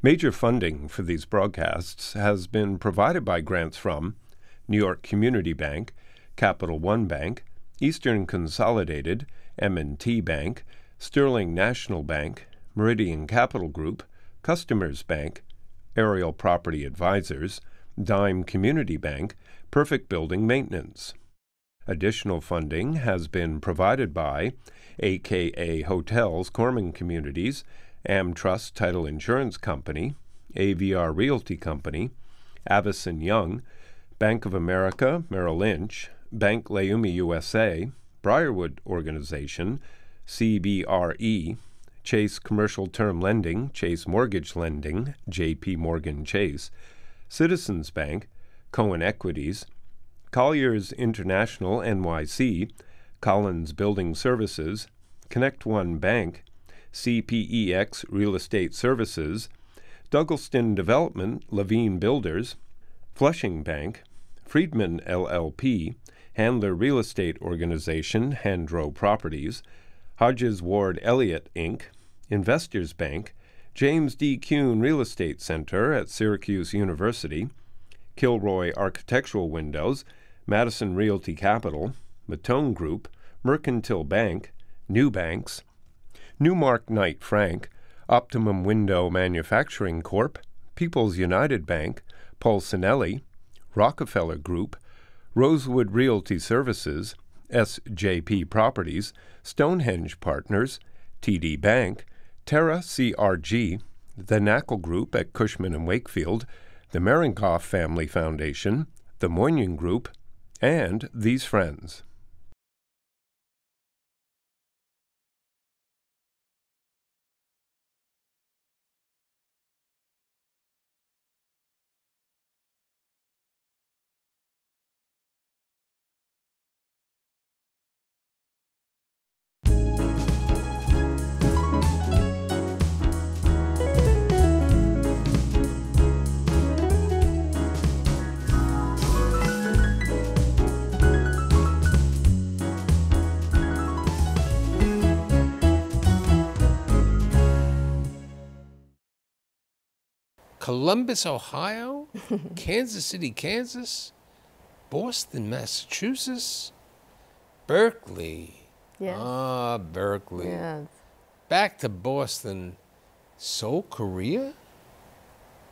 Major funding for these broadcasts has been provided by grants from New York Community Bank, Capital One Bank, Eastern Consolidated, M&T Bank, Sterling National Bank, Meridian Capital Group, Customers Bank, Aerial Property Advisors, Dime Community Bank, Perfect Building Maintenance. Additional funding has been provided by AKA Hotels Corman Communities, AmTrust Title Insurance Company, AVR Realty Company, Avison Young, Bank of America, Merrill Lynch, Bank Leumi USA, Briarwood Organization, CBRE, Chase Commercial Term Lending, Chase Mortgage Lending, JP Morgan Chase, Citizens Bank, Cohen Equities, Colliers International NYC, Collins Building Services, Connect One Bank, CPEX Real Estate Services, Douglaston Development, Levine Builders, Flushing Bank, Friedman LLP, Handler Real Estate Organization, Handro Properties, Hodges Ward Elliott, Inc., Investors Bank, James D. Kuhn Real Estate Center at Syracuse University, Kilroy Architectural Windows, Madison Realty Capital, Matone Group, Mercantile Bank, New Banks, Newmark Knight Frank, Optimum Window Manufacturing Corp., People's United Bank, Polsinelli, Rockefeller Group, Rosewood Realty Services, SJP Properties, Stonehenge Partners, TD Bank, Terra CRG, the Knackle Group at Cushman & Wakefield, the Merinkoff Family Foundation, the Moynihan Group, and these friends. Columbus, Ohio, Kansas City, Kansas, Boston, Massachusetts, Berkeley. Yes. Ah, Berkeley. Yes. Back to Boston, Seoul, Korea?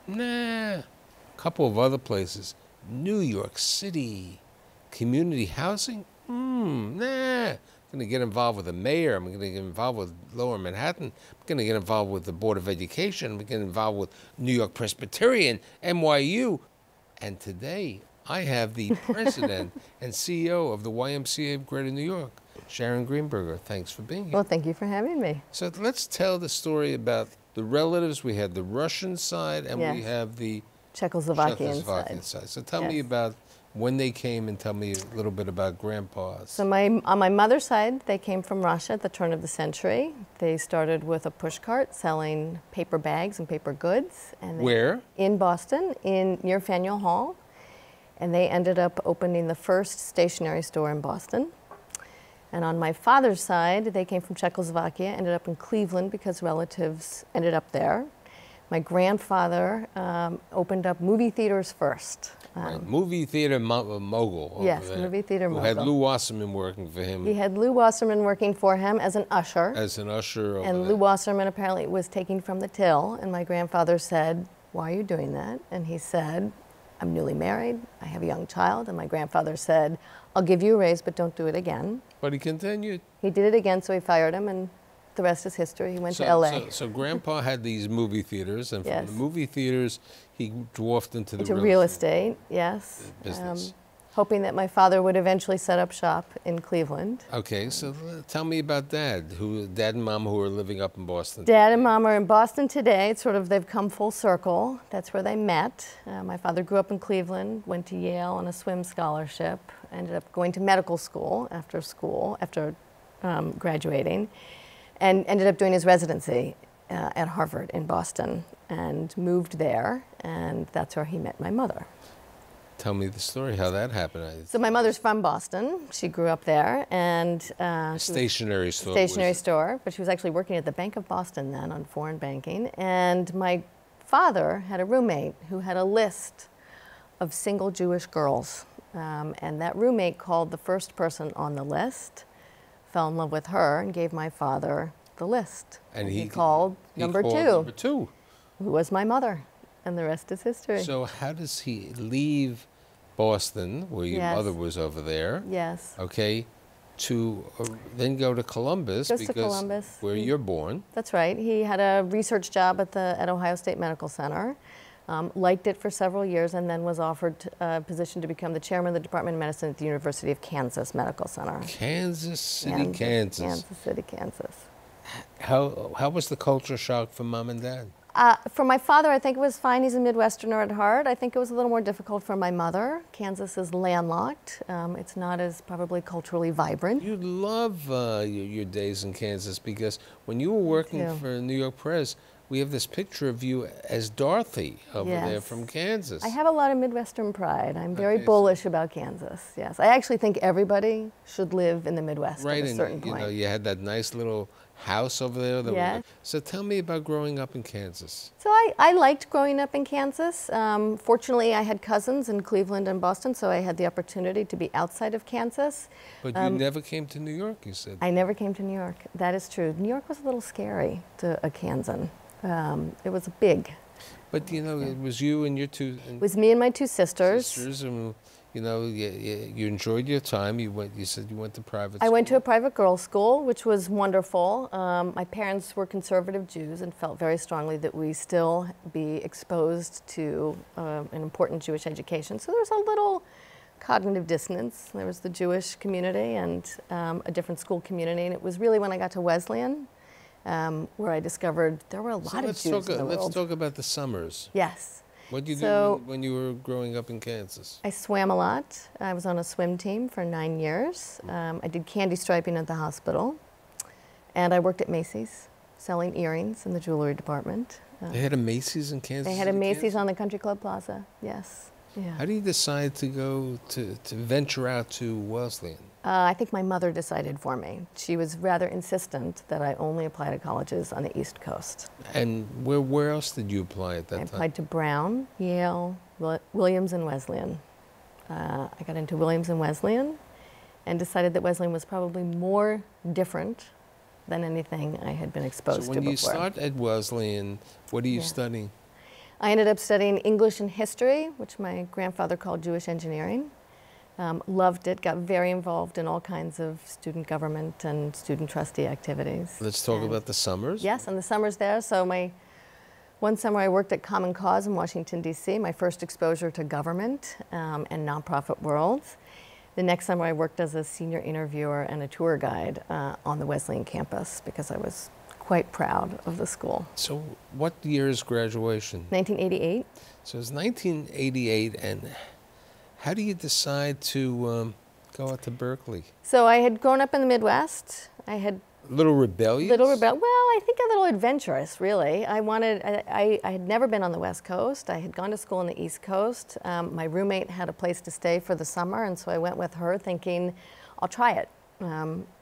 Nah. A couple of other places. New York City, community housing? Nah. I'm going to get involved with the mayor. I'm going to get involved with Lower Manhattan. I'm going to get involved with the Board of Education. I'm going to get involved with New York Presbyterian, NYU. And today, I have the president and CEO of the YMCA of Greater New York, Sharon Greenberger. Thanks for being here. Well, thank you for having me. So let's tell the story about the relatives. We had the Russian side, and we have the Czechoslovakian side. So tell me about when they came, and tell me a little bit about grandpas. So on my mother's side, they came from Russia at the turn of the century. They started with a pushcart selling paper bags and paper goods. And Where? In Boston, near Faneuil Hall. And they ended up opening the first stationery store in Boston. And on my father's side, they came from Czechoslovakia, ended up in Cleveland because relatives ended up there. My grandfather opened up movie theaters first. Right. Movie theater mogul. Yes, movie theater mogul. Who had Lou Wasserman working for him. He had Lou Wasserman working for him as an usher. As an usher. And Lou Wasserman apparently was taking from the till, and my grandfather said, "Why are you doing that?" And he said, "I'm newly married, I have a young child." And my grandfather said, "I'll give you a raise, but don't do it again." But he continued. He did it again, so he fired him, and the rest is history. He went to LA. So Grandpa had these movie theaters, and from the movie theaters, he dwarfed into the real estate, yes. Business. Hoping that my father would eventually set up shop in Cleveland. Okay, so tell me about Dad and Mom who are living up in Boston. Dad and Mom are in Boston today. It's sort of, they've come full circle. That's where they met. My father grew up in Cleveland, went to Yale on a swim scholarship, ended up going to medical school after graduating, and ended up doing his residency at Harvard in Boston, and moved there, and that's where he met my mother. Tell me the story, how that happened. So my mother's from Boston. She grew up there, and stationery store. Stationery store, but she was actually working at the Bank of Boston then on foreign banking. And my father had a roommate who had a list of single Jewish girls. And that roommate called the first person on the list, fell in love with her, and gave my father the list. And he called number two, who was my mother. And the rest is history. So how does he leave Boston, where your mother was over there? Yes. Okay, to then go to Columbus, where you're born. That's right. He had a research job at Ohio State Medical Center, liked it for several years, and then was offered a position to become the chairman of the Department of Medicine at the University of Kansas Medical Center. Kansas City, Kansas. Kansas City, Kansas. How was the culture shock for Mom and Dad? For my father, I think it was fine. He's a Midwesterner at heart. I think it was a little more difficult for my mother. Kansas is landlocked. It's not as probably culturally vibrant. You love your days in Kansas, because when you were working for New York Press, we have this picture of you as Dorothy over there from Kansas. I have a lot of Midwestern pride. I'm very bullish about Kansas, yes. I actually think everybody should live in the Midwest at a certain point. You know, you had that nice little house over there. So tell me about growing up in Kansas. So I liked growing up in Kansas. Fortunately, I had cousins in Cleveland and Boston, so I had the opportunity to be outside of Kansas. But you never came to New York, you said. I never came to New York. That is true. New York was a little scary to a Kansan. It was big. But, you know, it was you and your two... It was me and my two sisters. And, you know, you enjoyed your time. You said you went to private school. I went to a private girls' school, which was wonderful. My parents were conservative Jews and felt very strongly that we still be exposed to an important Jewish education. So there was a little cognitive dissonance. There was the Jewish community and a different school community. And it was really when I got to Wesleyan where I discovered there were a lot of Jews in the world. Let's talk about the summers. Yes. What did you do when you were growing up in Kansas? I swam a lot. I was on a swim team for 9 years. I did candy striping at the hospital. And I worked at Macy's, selling earrings in the jewelry department. They had a Macy's in Kansas? They had a Macy's on the Country Club Plaza, yes. Yeah. How do you decide to go to venture out to Wesleyan? I think my mother decided for me. She was rather insistent that I only apply to colleges on the East Coast. And where else did you apply at that time? I applied to Brown, Yale, Williams, and Wesleyan. I got into Williams and Wesleyan and decided that Wesleyan was probably more different than anything I had been exposed to before. So when you start at Wesleyan, what are you studying? I ended up studying English and history, which my grandfather called Jewish engineering. Loved it, got very involved in all kinds of student government and student trustee activities. Let's talk about the summers. Yes, and the summers there. So one summer I worked at Common Cause in Washington, D.C., my first exposure to government and nonprofit world. The next summer I worked as a senior interviewer and a tour guide on the Wesleyan campus because I was quite proud of the school. So what year is graduation? 1988. So it's 1988, and how do you decide to go out to Berkeley? So I had grown up in the Midwest. I had a little rebellious? Well, I think a little adventurous, really. I had never been on the West Coast. I had gone to school on the East Coast. My roommate had a place to stay for the summer, and so I went with her thinking, I'll try it.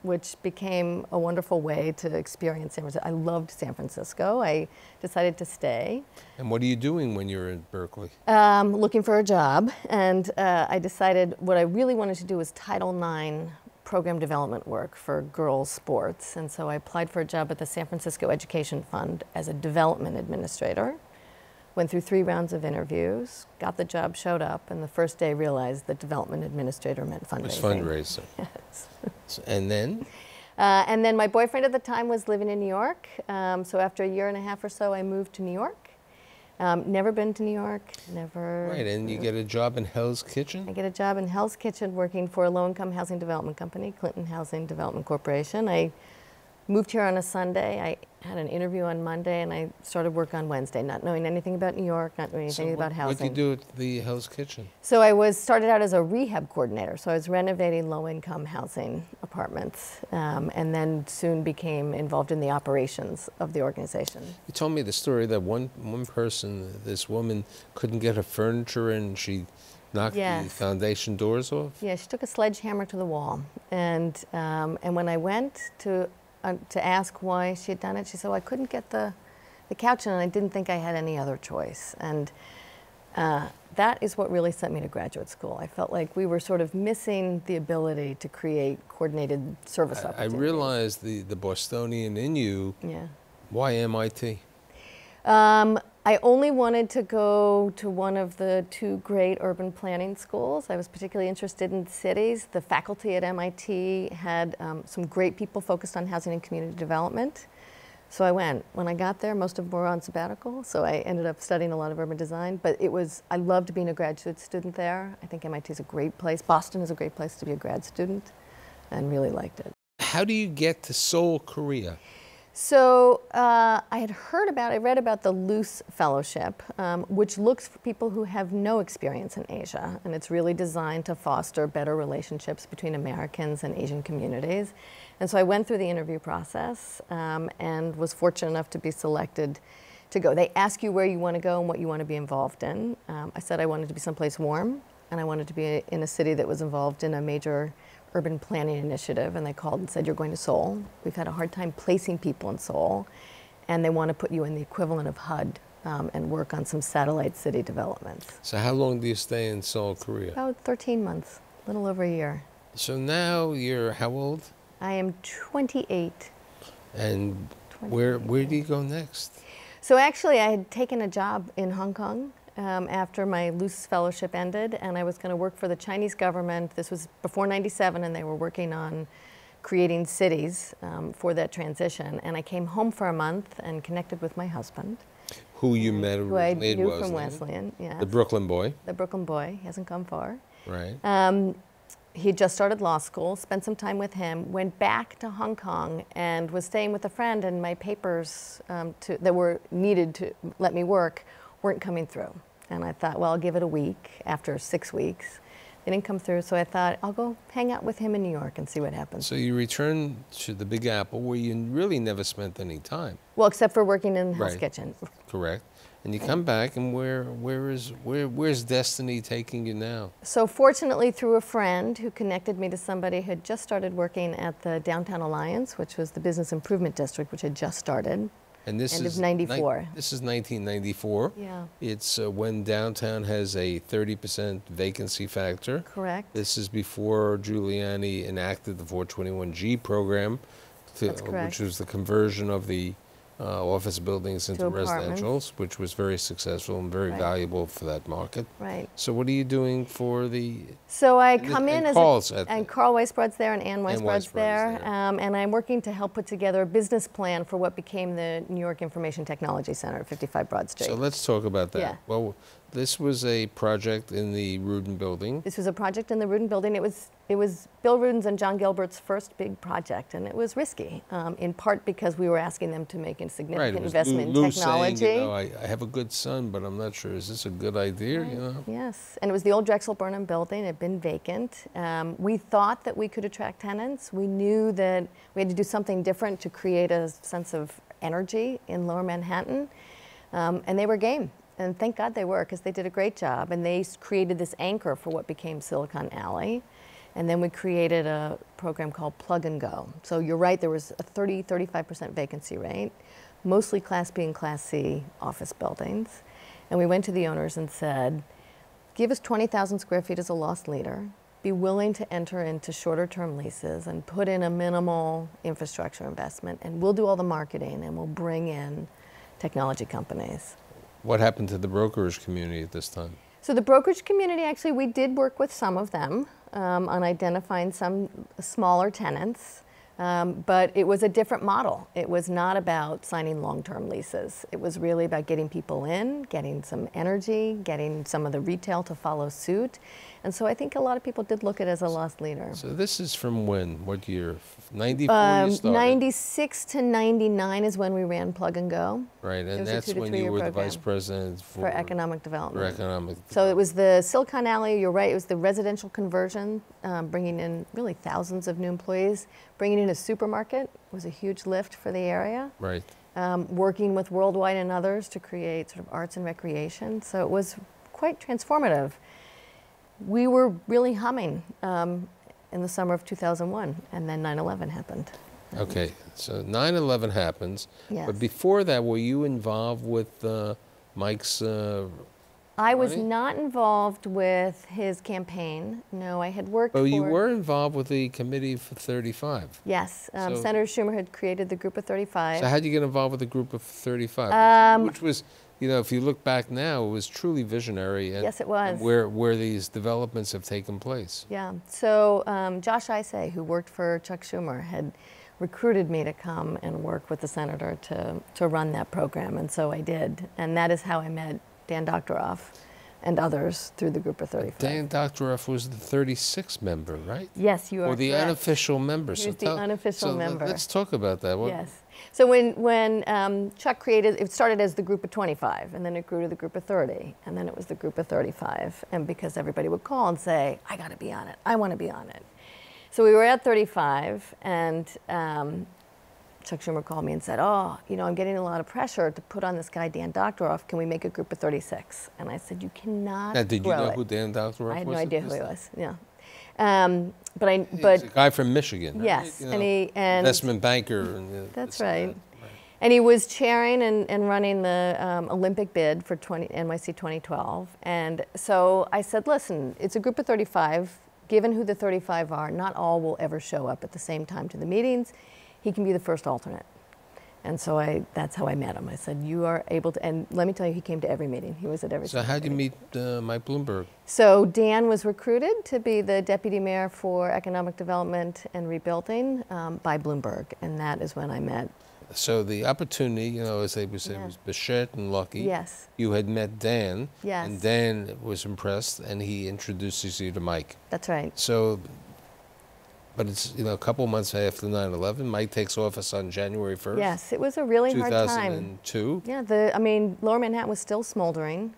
Which became a wonderful way to experience San Francisco. I loved San Francisco. I decided to stay. And what are you doing when you're in Berkeley? Looking for a job, and I decided what I really wanted to do was Title IX program development work for girls' sports, and so I applied for a job at the San Francisco Education Fund as a development administrator. Went through 3 rounds of interviews, got the job, showed up, and the first day realized that development administrator meant fundraising. It was fundraising. Yes. And then? And then my boyfriend at the time was living in New York. So after a year and a half or so, I moved to New York. Never been to New York, never. Right, and you get a job in Hell's Kitchen? I get a job in Hell's Kitchen working for a low-income housing development company, Clinton Housing Development Corporation. I moved here on a Sunday. I had an interview on Monday, and I started work on Wednesday, not knowing anything about New York, not knowing anything about housing. What did you do at the Hell's Kitchen? So I started out as a rehab coordinator. So I was renovating low-income housing apartments, and then soon became involved in the operations of the organization. You told me the story that one person, this woman, couldn't get her furniture in, she knocked the foundation doors off? Yeah, she took a sledgehammer to the wall. And when I went to ask why she had done it, she said, well, I couldn't get the the couch, and I didn't think I had any other choice. And that is what really sent me to graduate school. I felt like we were sort of missing the ability to create coordinated service opportunities. I realized the Bostonian in you. Yeah. Why MIT? I only wanted to go to one of the 2 great urban planning schools. I was particularly interested in cities. The faculty at MIT had some great people focused on housing and community development. So I went. When I got there, most of them were on sabbatical, so I ended up studying a lot of urban design. But I loved being a graduate student there. I think MIT is a great place. Boston is a great place to be a grad student, and really liked it. How do you get to Seoul, Korea? So I read about the Luce Fellowship, which looks for people who have no experience in Asia, and it's really designed to foster better relationships between Americans and Asian communities. And so I went through the interview process and was fortunate enough to be selected to go. They ask you where you want to go and what you want to be involved in. I said I wanted to be someplace warm, and I wanted to be in a city that was involved in a major urban planning initiative, and they called and said, you're going to Seoul. We've had a hard time placing people in Seoul, and they want to put you in the equivalent of HUD and work on some satellite city developments. So how long do you stay in Seoul, Korea? About 13 months, a little over a year. So now you're how old? I am 28. And where do you go next? So actually, I had taken a job in Hong Kong after my Luce Fellowship ended, and I was going to work for the Chinese government. This was before '97, and they were working on creating cities for that transition. And I came home for a month and connected with my husband. Who you met who I originally knew was from Wesleyan, yes. the Brooklyn boy. The Brooklyn boy. He hasn't come far. Right. He had just started law school, spent some time with him, went back to Hong Kong, and was staying with a friend, and my papers that were needed to let me work weren't coming through. And I thought, well, I'll give it a week. After 6 weeks, they didn't come through, so I thought, I'll go hang out with him in New York and see what happens. So you returned to the Big Apple, where you really never spent any time. Well, except for working in Hell's Kitchen. Correct. And you come back, and where's destiny taking you now? So fortunately, through a friend who connected me to somebody who had just started working at the Downtown Alliance, which was the business improvement district, which had just started. And this End is of '94. This is 1994. Yeah. It's when downtown has a 30% vacancy factor. Correct. This is before Giuliani enacted the 421G program, That's correct. which was the conversion of the office buildings into residentials, which was very successful and very valuable for that market. Right. So what are you doing for the... So I come in as and Carl Weisbrod's there and Ann Weisbrod's Weisbrod's there, there. and I'm working to help put together a business plan for what became the New York Information Technology Center at 55 Broad Street. So let's talk about that. Yeah. Well, this was a project in the Rudin building. This was a project in the Rudin building. It was Bill Rudin's and John Gilbert's first big project, and it was risky, in part because we were asking them to make a significant investment in technology. Saying, you know, I have a good son, but I'm not sure, is this a good idea? Right. You know? Yes, and it was the old Drexel Burnham building. It had been vacant. We thought that we could attract tenants. We knew that we had to do something different to create a sense of energy in Lower Manhattan, and they were game. And thank God they were, because they did a great job. And they created this anchor for what became Silicon Alley. And then we created a program called Plug and Go. So you're right, there was a 35% vacancy rate, mostly Class B and Class C office buildings. And we went to the owners and said, give us 20,000 square feet as a loss leader, be willing to enter into shorter term leases and put in a minimal infrastructure investment, and we'll do all the marketing and we'll bring in technology companies. What happened to the brokerage community at this time? So the brokerage community, actually, we did work with some of them on identifying some smaller tenants, but it was a different model. It was not about signing long-term leases. It was really about getting people in, getting some energy, getting some of the retail to follow suit. And so I think a lot of people did look at it as a loss leader. So this is from when? What year? 94 you started? 96 to 99 is when we ran Plug and Go. Right, and that's when you were the vice president for economic development. So it was the Silicon Alley, you're right, it was the residential conversion, bringing in really thousands of new employees. Bringing in a supermarket was a huge lift for the area. Right. Working with Worldwide and others to create sort of arts and recreation. So it was quite transformative. We were really humming in the summer of 2001, and then 9/11 happened. Okay, so 9/11 happens. Yes. But before that, were you involved with Mike's I was running? not involved with his campaign. No, I had worked Oh, for... you were involved with the committee for 35. Yes, So- Senator Schumer had created the group of 35. So how did you get involved with the group of 35? Which was, you know, if you look back now, it was truly visionary. And, Yes, it was. And where these developments have taken place. Yeah, so Josh Isay, who worked for Chuck Schumer, had recruited me to come and work with the senator to run that program, and so I did. And that is how I met Dan Doctoroff and others through the group of 35. Dan Doctoroff was the 36th member, right? Yes, you are Or the correct. unofficial member. He was the unofficial member. Let's talk about that. Yes. So when Chuck created, it started as the group of 25, and then it grew to the group of 30, and then it was the group of 35. And because everybody would call and say, I got to be on it, I want to be on it. So we were at 35, and Chuck Schumer called me and said, oh, you know, I'm getting a lot of pressure to put on this guy, Dan Doctoroff. Can we make a group of 36? And I said, you cannot Now, did you grow know it. who Dan Doctoroff was? I had no at idea this who he time? was, yeah. But He's a guy from Michigan, right? yes, You know, and investment banker. And, that's this and right. that. And he was chairing and running the Olympic bid for NYC 2012. And so I said, listen, it's a group of 35. Given who the 35 are, not all will ever show up at the same time to the meetings. He can be the first alternate. And so that's how I met him. I said, you are able to, and let me tell you, he came to every meeting. He was at every So single how did you meeting. meet Mike Bloomberg? So Dan was recruited to be the deputy mayor for economic development and rebuilding by Bloomberg. And that is when I met. So the opportunity, you know, as they would say, Yeah. was Bichette and lucky. Yes. You had met Dan. Yes. And Dan was impressed, and he introduces you to Mike. That's right. So, but it's, you know, a couple months after 9/11, Mike takes office on January 1st. Yes, it was a really hard time. 2002. Yeah, I mean, Lower Manhattan was still smoldering.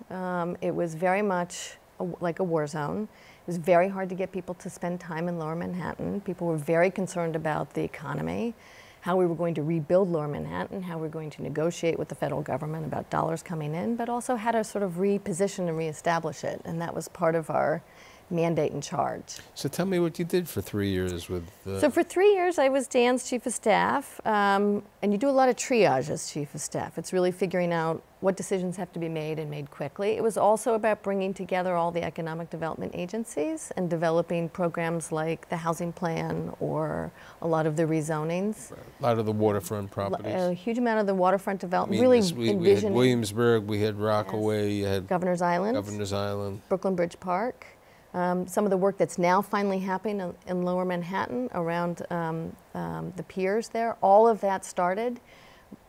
It was very much like a war zone. It was very hard to get people to spend time in Lower Manhattan. People were very concerned about the economy, how we were going to rebuild Lower Manhattan, how we were going to negotiate with the federal government about dollars coming in, but also how to sort of reposition and reestablish it. And that was part of our mandate and charge. So tell me what you did for 3 years with. So for 3 years, I was Dan's chief of staff, and you do a lot of triage as chief of staff. It's really figuring out what decisions have to be made and made quickly. It was also about bringing together all the economic development agencies and developing programs like the housing plan or a lot of the rezonings. A lot of the waterfront properties. A huge amount of the waterfront I development, mean, really we had envisioning Williamsburg, we had Rockaway, you had Governor's Island, Governor's Island. Brooklyn Bridge Park. Some of the work that's now finally happening in Lower Manhattan around the piers there, all of that started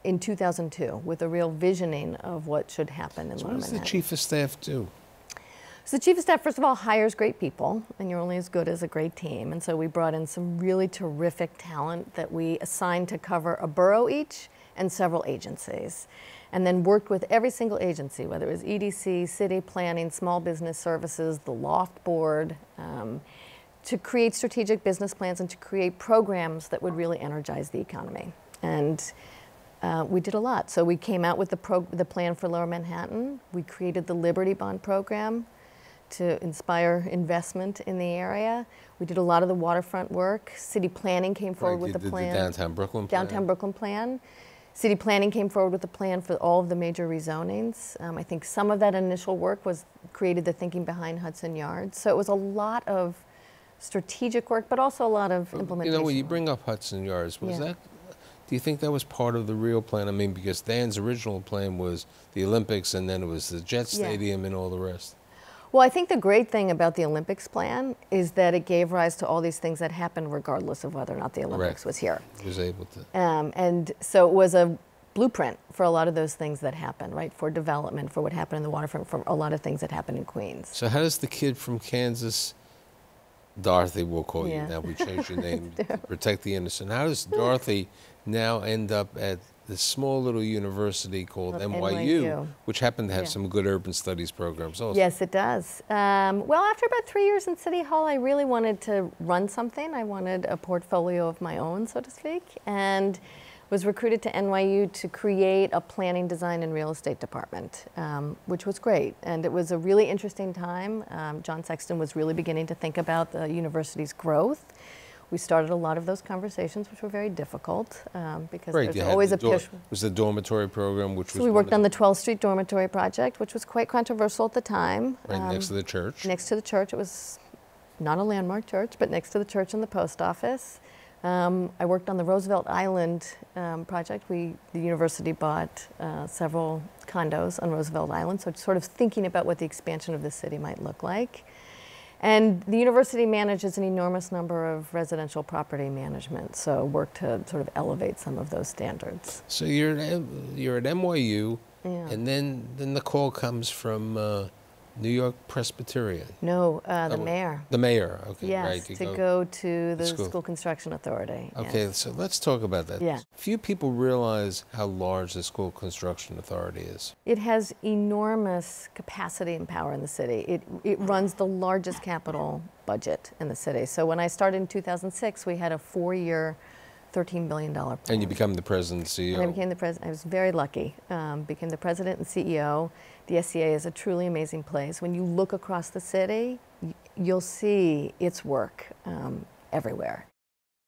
in 2002 with a real visioning of what should happen in So Lower what does Manhattan. the chief of staff do? So the chief of staff, first of all, hires great people, and you're only as good as a great team. And so we brought in some really terrific talent that we assigned to cover a borough each and several agencies. And then worked with every single agency, whether it was EDC, city planning, small business services, the loft board, to create strategic business plans and to create programs that would really energize the economy. And we did a lot. So we came out with the plan for Lower Manhattan. We created the Liberty Bond program to inspire investment in the area. We did a lot of the waterfront work. City planning came forward with You the did plan. the downtown Brooklyn plan. Downtown Brooklyn plan. City planning came forward with a plan for all of the major rezonings. I think some of that initial work created the thinking behind Hudson Yards. So it was a lot of strategic work, but also a lot of implementation. You know, when you work. bring up Hudson Yards, was Yeah. that, do you think that was part of the real plan? I mean, because Dan's original plan was the Olympics, and then it was the Jet Yeah. Stadium and all the rest. Well, I think the great thing about the Olympics plan is that it gave rise to all these things that happened regardless of whether or not the Olympics Correct. was here. He was able to. And so it was a blueprint for a lot of those things that happened, right? For development, for what happened in the waterfront, for a lot of things that happened in Queens. So how does the kid from Kansas, Dorothy, we'll call Yeah. you now, we changed your name to protect the innocent. How does Dorothy now end up at this small little university called Of NYU, NYU. which happened to have Yeah. some good urban studies programs also? Yes, it does. Well, after about 3 years in City Hall, I really wanted to run something. I wanted a portfolio of my own, so to speak, and was recruited to NYU to create a planning, design, and real estate department, which was great. And it was a really interesting time. John Sexton was really beginning to think about the university's growth. We started a lot of those conversations, which were very difficult because Right, there's always a push. was the dormitory program, which was So we worked on the 12th Street dormitory project, which was quite controversial at the time. right next to the church. Next to the church. It was not a landmark church, but next to the church and the post office. I worked on the Roosevelt Island project. The university bought several condos on Roosevelt Island, so sort of thinking about what the expansion of the city might look like. And the university manages an enormous number of residential property management, so work to sort of elevate some of those standards. So you're at NYU, Yeah. and then the call comes from New York Presbyterian. No, the mayor. The mayor, okay, Yes, right. to go to the school. School Construction Authority. Okay, yes. so let's talk about that. Yeah. Few people realize how large the School Construction Authority is. It has enormous capacity and power in the city. It runs the largest capital budget in the city. So when I started in 2006, we had a 4-year, $13 billion plan. And you become the president and CEO. And I became the president. I was very lucky. Became the president and CEO. The SCA is a truly amazing place. When you look across the city, you'll see its work everywhere.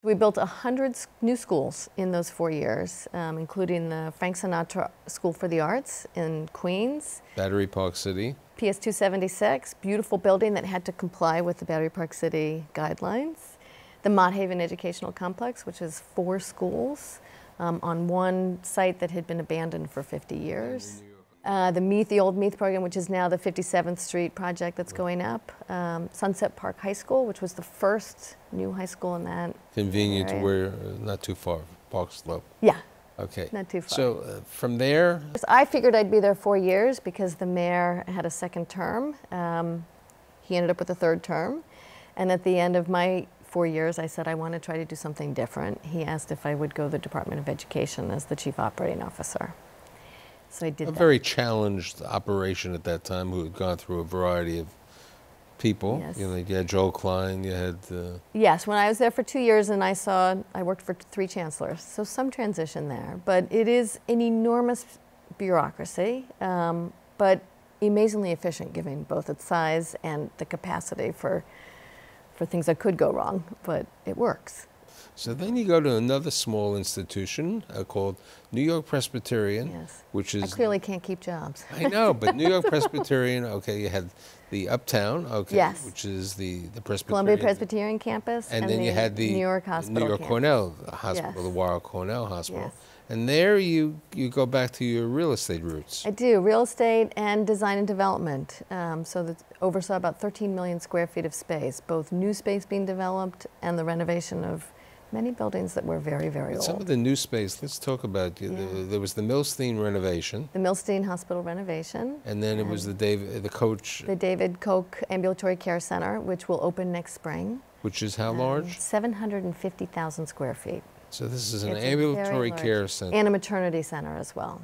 We built 100 new schools in those 4 years, including the Frank Sinatra School for the Arts in Queens. Battery Park City. PS 276, beautiful building that had to comply with the Battery Park City guidelines. The Mott Haven Educational Complex, which is 4 schools on one site that had been abandoned for 50 years. The old Meath program, which is now the 57th Street project that's going up. Sunset Park High School, which was the first new high school in that Convenient area. to where, not too far, Park Slope. Yeah, Okay. not too far. So from there, I figured I'd be there 4 years because the mayor had a second term. He ended up with a third term. And at the end of my 4 years, I said I want to try to do something different. He asked if I would go to the Department of Education as the Chief Operating Officer. So I did a that. very challenged operation at that time, who had gone through a variety of people. Yes. You know, you had Joel Klein, you had... Yes, when I was there for 2 years and I worked for 3 chancellors, so some transition there. But it is an enormous bureaucracy, but amazingly efficient given both its size and the capacity for things that could go wrong, but it works. So then you go to another small institution called New York Presbyterian, Yes. which is... I clearly can't keep jobs. I know, but New York Presbyterian, okay, you had the Uptown, okay, Yes. which is the Presbyterian. Columbia Presbyterian campus And then you had the New York Hospital New York campus. Cornell Hospital, Yes. the Weill Cornell Hospital. Yes. And there you go back to your real estate roots. I do, real estate and design and development. So that oversaw about 13 million square feet of space, both new space being developed and the renovation of many buildings that were very, very old. Some of the new space, let's talk about, Yeah. there was the Milstein renovation, The Milstein Hospital renovation. and then it was the Coach, The David Koch Ambulatory Care Center, which will open next spring. which is how large? 750,000 square feet. So this is an It's a very ambulatory large- care center. And a maternity center as well.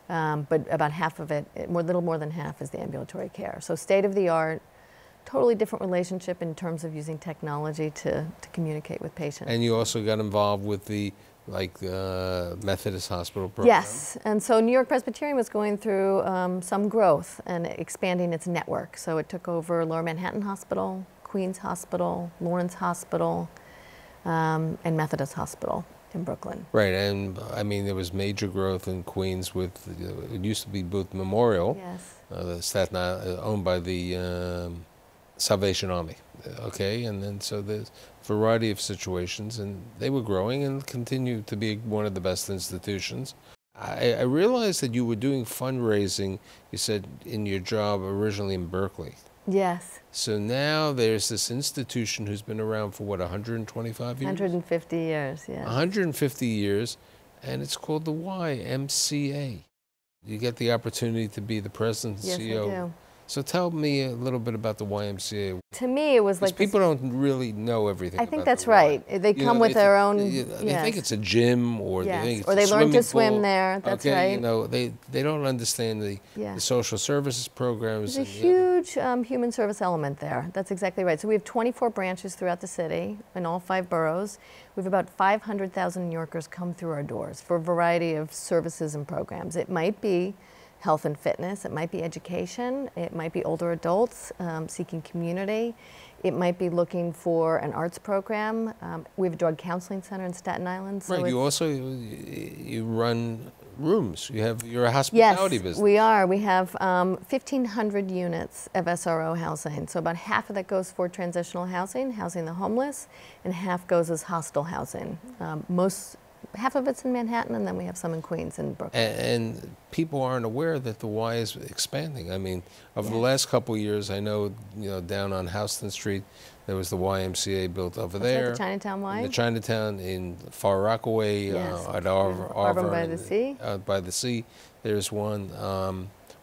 But about half of it, a little more than half, is the ambulatory care. So state of the art, totally different relationship in terms of using technology to communicate with patients. And you also got involved with the Methodist Hospital program. Yes, and so New York Presbyterian was going through some growth and expanding its network. So it took over Lower Manhattan Hospital, Queens Hospital, Lawrence Hospital, and Methodist Hospital in Brooklyn. Right, and I mean there was major growth in Queens with, it used to be Booth Memorial, Yes. the Staten Island, owned by the Salvation Army, okay, and then so there's a variety of situations, and they were growing and continue to be one of the best institutions. I realized that you were doing fundraising, you said, in your job originally in Berkeley. Yes, So now there's this institution who's been around for, what, 125 years? 150 years, yes. 150 years, and it's called the YMCA. You get the opportunity to be the president and Yes, CEO. I do. So tell me a little bit about the YMCA. To me, it was Because like this- people don't really know everything I think about that's the Y. right. They You come know, with their own. They think it's a gym, or Yes, they think it's or a they learn to swimming swim pool. there, that's okay, right. You know, they don't understand the Yeah. social services programs. There's a and, you know, huge human service element there. That's exactly right. So we have 24 branches throughout the city in all 5 boroughs. We have about 500,000 New Yorkers come through our doors for a variety of services and programs. It might be health and fitness. It might be education. It might be older adults seeking community. It might be looking for an arts program. We have a drug counseling center in Staten Island. So right. You also you run rooms. You're a hospitality business. Yes, we are. We have 1,500 units of SRO housing. So about half of that goes for transitional housing, housing the homeless, and half goes as hostel housing. Half of it's in Manhattan, and then we have some in Queens and Brooklyn. And people aren't aware that the Y is expanding. I mean, over the last couple of years, I know, down on Houston Street, there was the YMCA built over there. Right, the Chinatown Y. In the Chinatown in Far Rockaway, at Auburn by the Sea. By the Sea, there's one.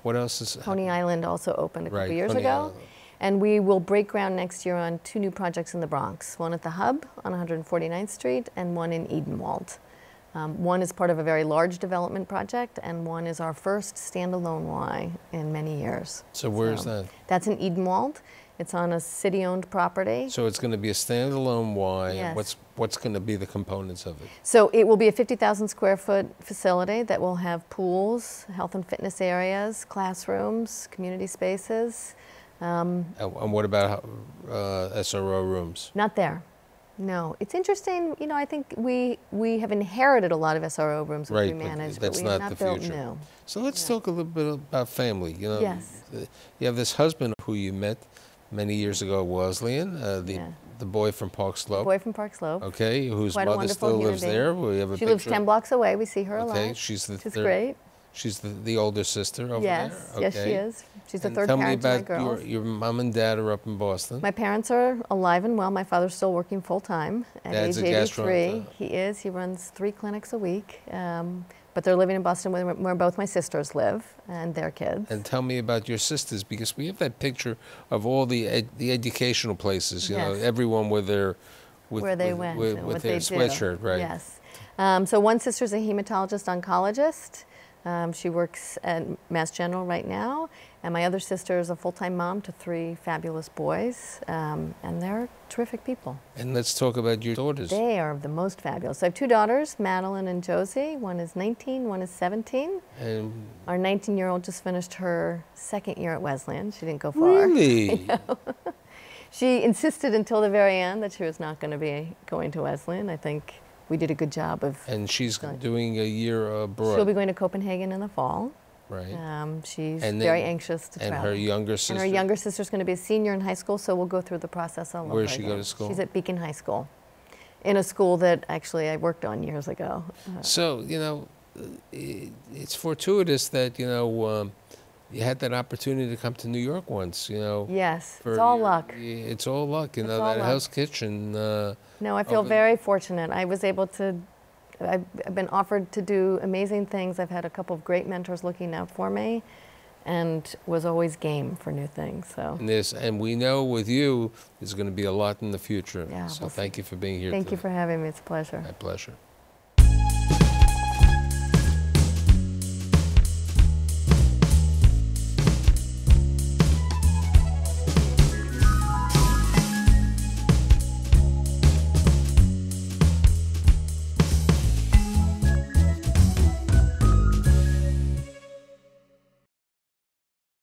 What else is? Coney Island also opened a couple years Coney ago. Island. And we will break ground next year on 2 new projects in the Bronx, one at the Hub on 149th Street and one in Edenwald. One is part of a very large development project, and one is our first standalone Y in many years. So where's that? That's in Edenwald. It's on a city-owned property. So it's going to be a standalone Y. Yes. What's going to be the components of it? So it will be a 50,000 square foot facility that will have pools, health and fitness areas, classrooms, community spaces. And what about SRO rooms? Not there. No, it's interesting. I think we have inherited a lot of SRO rooms that we manage, but that's we have not not the built future. new. So let's talk a little bit about family. Yes. You have this husband who you met many years ago at Wesleyan, the boy from Park Slope. The boy from Park Slope. Okay, whose Quite a mother wonderful still lives human there. being. We have a She lives 10 blocks away. We see her a lot. Okay, she's great. She's the older sister over there. Okay. Yes, she is. She's the third Tell me parent to my about girls. your mom and dad are up in Boston. My parents are alive and well. My father's still working full time at Dad's age a 83. gastroenterologist. He is. He runs 3 clinics a week. But they're living in Boston where both my sisters live and their kids. And tell me about your sisters, because we have that picture of all the educational places. Yes. Everyone with their where they went and with what their they do. sweatshirt, right? Yes. So one sister's a hematologist oncologist. She works at Mass General right now, and my other sister is a full-time mom to 3 fabulous boys, and they're terrific people. And let's talk about your daughters. They are the most fabulous. I have 2 daughters, Madeline and Josie. One is 19, one is 17. And our 19-year-old just finished her 2nd year at Wesleyan. She didn't go far. Really? She insisted until the very end that she was not going to be going to Wesleyan. I think we did a good job of. And she's doing a year abroad. She'll be going to Copenhagen in the fall. Right. She's very anxious to travel. And her younger sister? And her younger sister's going to be a senior in high school, so we'll go through the process all over again. Where does she go to school? She's at Beacon High School, in a school that actually I worked on years ago. So, it's fortuitous that, you had that opportunity to come to New York once, Yes, it's all luck. It's all luck, It's that all luck. Hell's Kitchen. No, I feel very fortunate. I was able to, I've been offered to do amazing things. I've had a couple of great mentors looking out for me, and was always game for new things. So. And we know with you, there's going to be a lot in the future. Yeah, so thank you for being here. Thank you for having me. It's a pleasure. My pleasure.